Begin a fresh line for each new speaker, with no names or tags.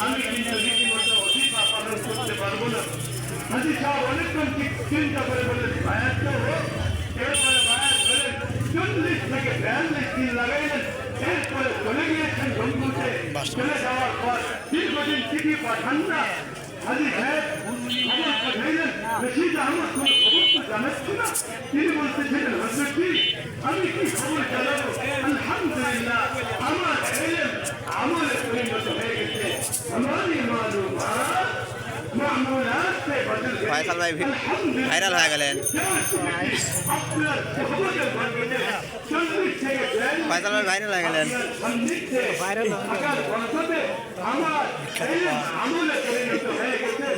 আমি কিন্তু রীতিমতো অধিকার পালন করতে পারবো না। হাজি সাহেব অনেকক্ষণ চিন্তা করে বললেন বায়াত তো হোক। এরপরে বায়াত হলেন 40 থেকে 42 দিন লাগাইলেন। এরপরে চলে গিয়েছেন জম্মুতে। চলে যাওয়ার পর দীর্ঘদিন চিঠি পাঠান না। হাজি সাহেব খবর পাঠাইলেন রশিদ আহমদ কোন খবর তো জানাচ্ছি না। তিনি বলতেছিলেন হজরতজি আমি কি খবর জানাবো? আলহামদুলিল্লাহ আমার এলেম আমলে পরিণত হয়ে গেছে। আমারই মালুমাত মামুলাত से बदल गए।
फैसल भाई ভাইরাল হয়ে গেলেন। ফয়সাল ভাই ভাইরাল হয়ে গেলেন।
আমার আমলে পরিণত হয়ে গেছে।